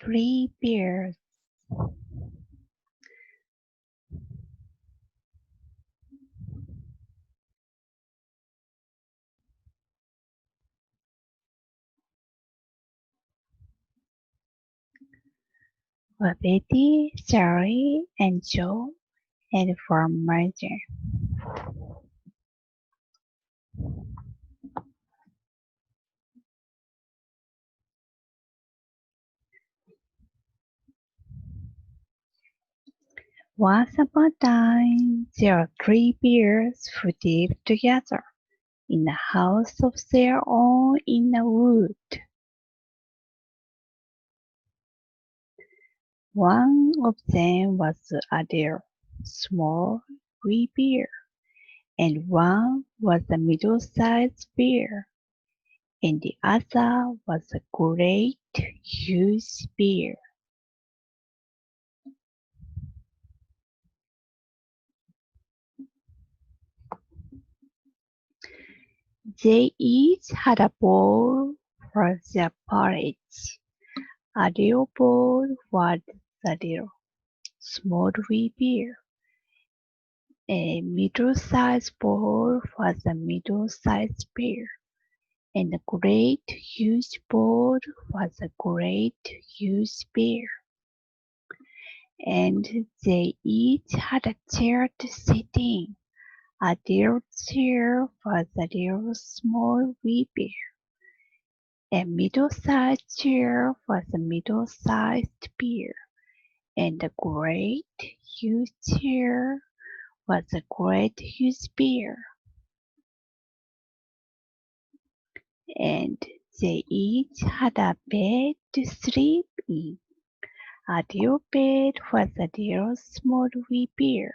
3 bears. Were Betty, Sally, and Joe, and for merger. Once upon a time, there were 3 bears who lived together in a house of their own in a wood. One of them was Adair, small wee bear, and one was a middle-sized bear, and the other was a great, huge bear. They each had a bowl for their porridge. A little bowl was the little, small wee bear. A middle-sized bowl was a middle-sized bear. And a great huge bowl was a great huge bear. And they each had a chair to sit in. A little chair was a little small wee bear. A middle-sized chair was a middle-sized bear. And a great huge chair was a great huge bear. And they each had a bed to sleep in. A little bed was a little small wee bear.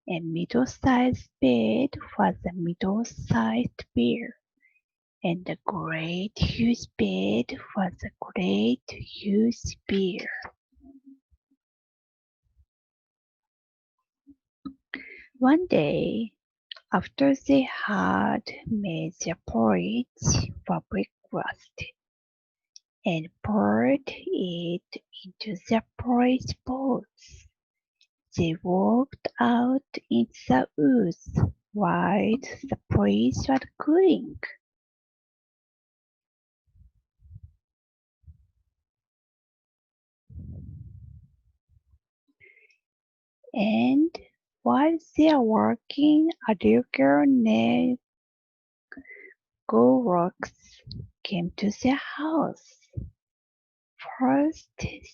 A middle-sized bed was a middle-sized bear. And a great huge bed was a great huge bear. One day, after they had made their porridge for breakfast and poured it into their porridge bowls, they walked out into the woods while the porridge was cooling. And while they are working, a little girl named Gorox came to their house. First,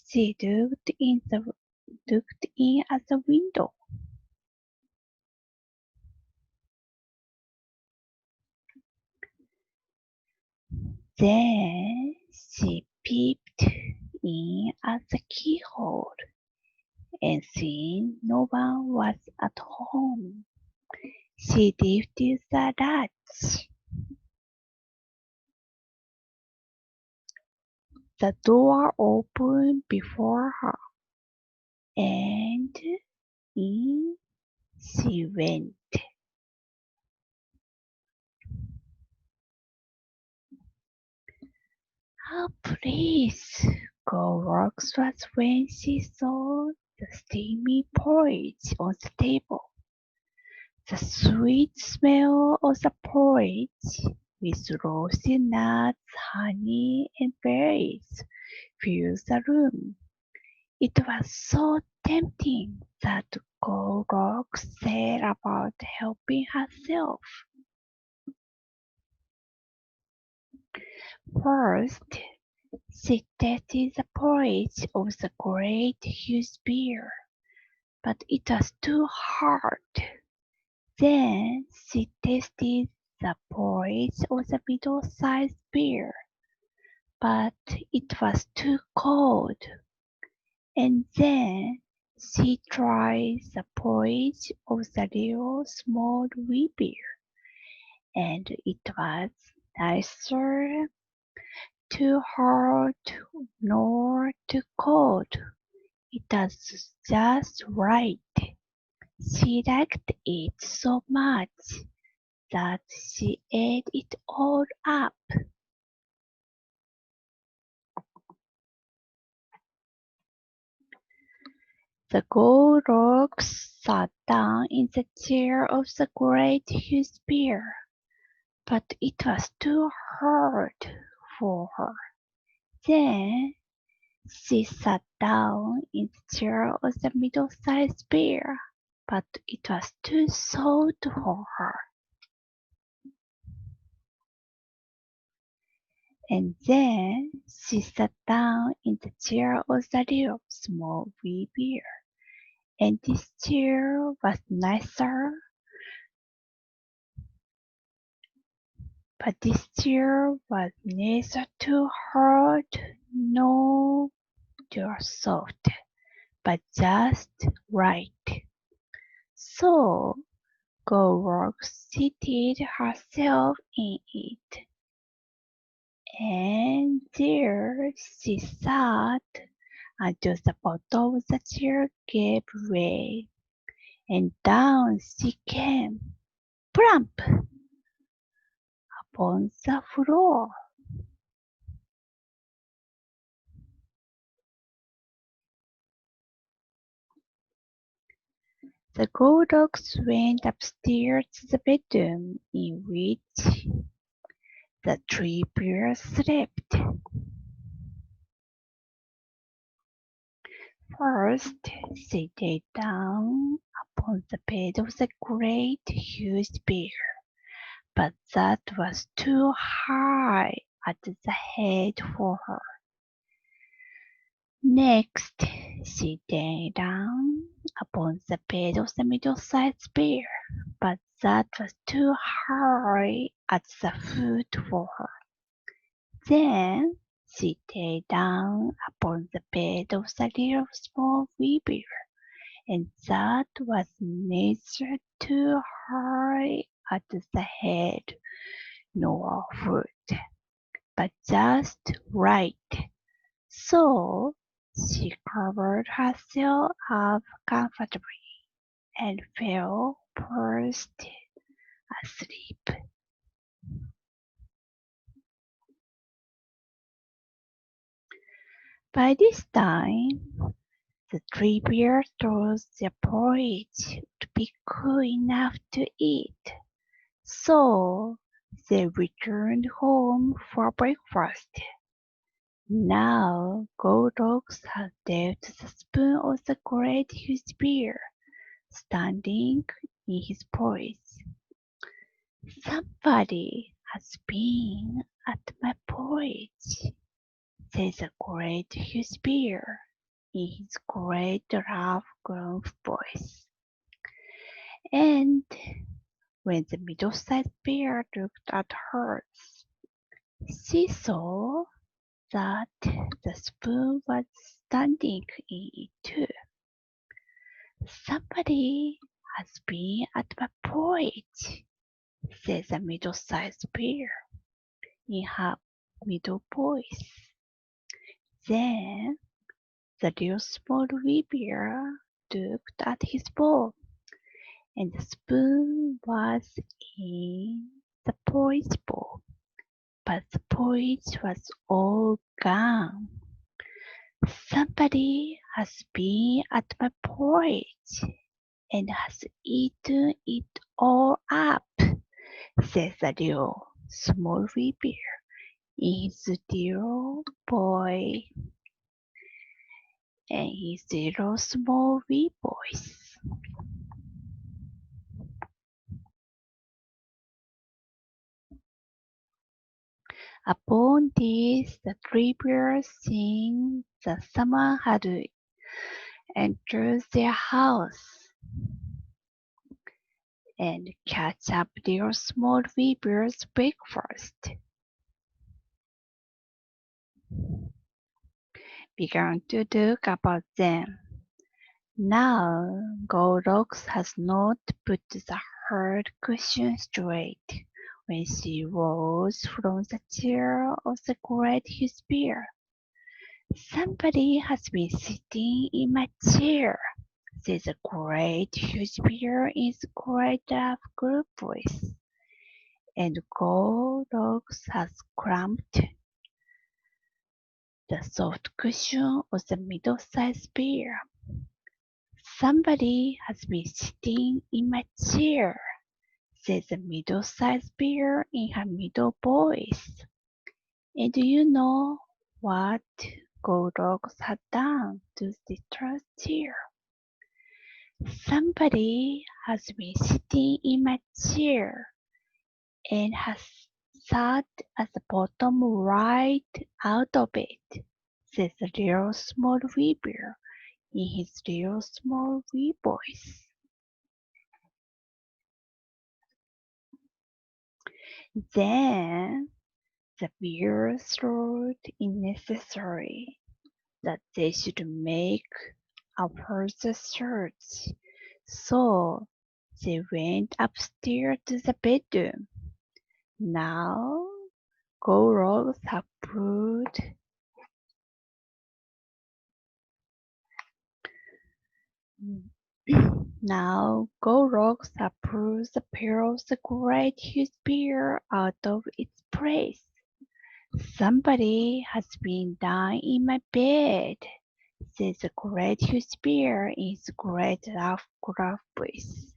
she looked in at the window. Then she peeped in at the keyhole, and seeing no one was at home, she lifted the latch. The door opened before her, and in she went. "Oh, please!" Gorox was when she saw the steamy porridge on the table. The sweet smell of the porridge, with roasted nuts, honey, and berries, filled the room. It was so tempting that Gorox set about helping herself. First, she tasted the porridge of the great huge bear, but it was too hard. Then she tasted the porridge of the middle-sized bear, but it was too cold. And then she tried the porridge of the little small wee bear, and it was neither too hard nor too cold. It was just right. She liked it so much that she ate it all up. The Goldilocks sat down in the chair of the great huge bear, but it was too hard for her. Then she sat down in the chair of the middle-sized bear, but it was too soft for her. And then she sat down in the chair of the little small wee bear, and this chair was nicer, but this chair was neither too hard nor too soft, but just right. So Goldilocks seated herself in it, and there she sat until the bottom of the chair gave way, and down she came, plump, upon the floor. The Goldilocks went upstairs to the bedroom in which the three bears slept. First, she lay down upon the bed of the great huge bear, but that was too high at the head for her. Next, she lay down upon the bed of the middle-sized bear, but that was too high at the foot for her. Then she lay down upon the bed of the little small wee bear, and that was neither too high at the head nor foot, but just right. So she covered herself up comfortably and fell fast asleep. By this time, the three bears thought their porridge would be cool enough to eat, so they returned home for breakfast. Now Goldilocks had left the spoon of the great huge bear standing in his porridge. "Somebody has been at my porridge," said the great huge bear in his great rough gruff voice. And when the middle-sized bear looked at hers, she saw that the spoon was standing in it too. "Somebody has been at my porridge," said the middle-sized bear in her middle voice. Then the little small wee bear looked at his bowl, and the spoon was in the porridge bowl, but the porridge was all gone. "Somebody has been at my porridge and has eaten it all up," said the little small wee bear in his little boy and his little small wee voice. Upon this, the three bears, seeing that someone had entered their house, and catch up their small wee bear's breakfast, began to look about them. Now Goldilocks has not put the hard cushion straight when she rose from the chair of the great huge bear. "Somebody has been sitting in my chair," said the great huge bear in his great rough gruff voice, and Goldilocks has clamped the soft cushion of the middle-sized bear. Somebody has been sitting in my chair, said the middle-sized bear in her middle voice. And do you know what Goldilocks had done to Sister's chair? Somebody has been sitting in my chair and has sat at the bottom right out of it, says the little small wee bear in his little small wee voice. Then the bears thought it necessary that they should make a further search, so they went upstairs to the bedroom. Now Goldilocks had put Now Goldilocks had pulled the pair of the great huge bear out of its place. Somebody has been down in my bed, said the great huge bear in his great rough voice.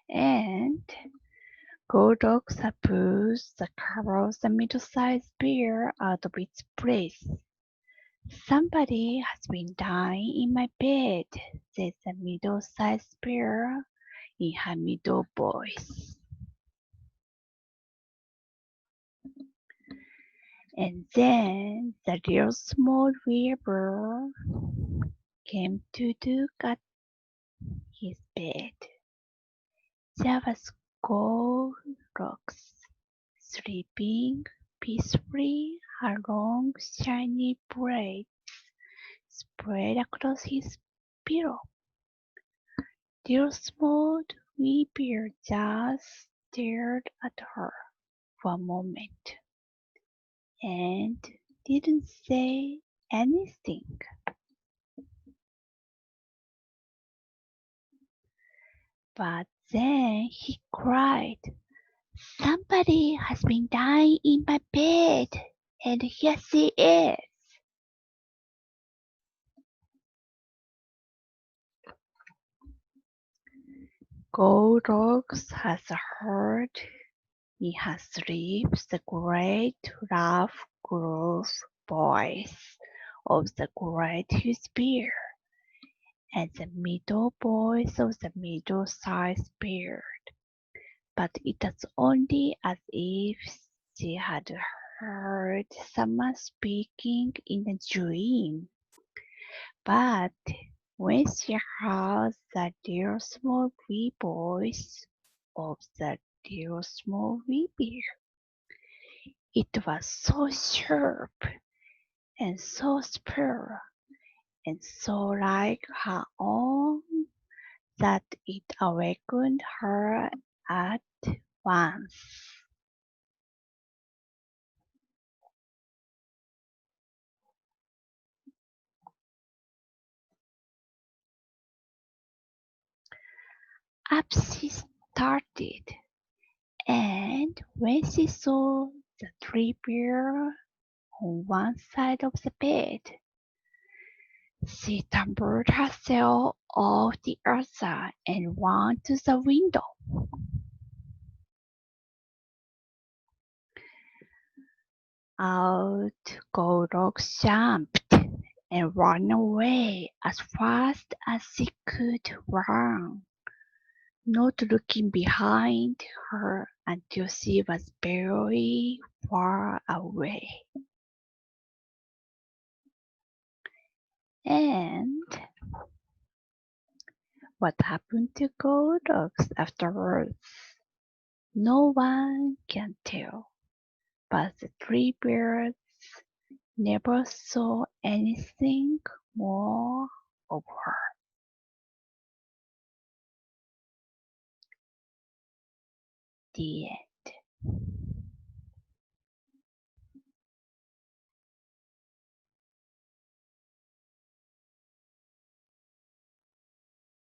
And Goldilocks had pulled the cover of the middle-sized bear out of its place. Somebody has been dying in my bed, said the middle-sized bear in her middle voice. And then the little small bear came to look at his bed. There was Goldilocks sleeping peacefully, her long shiny braids spread across his pillow. Little small wee bear just stared at her for a moment and didn't say anything. But then he cried, "Somebody has been dying in my bed, and here she is." Goldilocks has heard in her sleep the great rough gruff voice of the great huge bear and the middle voice of the middle-sized bear, but it was only as if she had heard someone speaking in a dream. But when she heard the dear small wee voice of the dear small wee bear, it was so sharp and so spare and so like her own that it awakened her at once. Up she started, and when she saw the three bears on one side of the bed, she tumbled herself off the other and ran to the window. Out Goldilocks jumped and ran away as fast as she could run, not looking behind her until she was very far away. And what happened to Goldilocks afterwards, no one can tell, but the three bears never saw anything more of her. The end.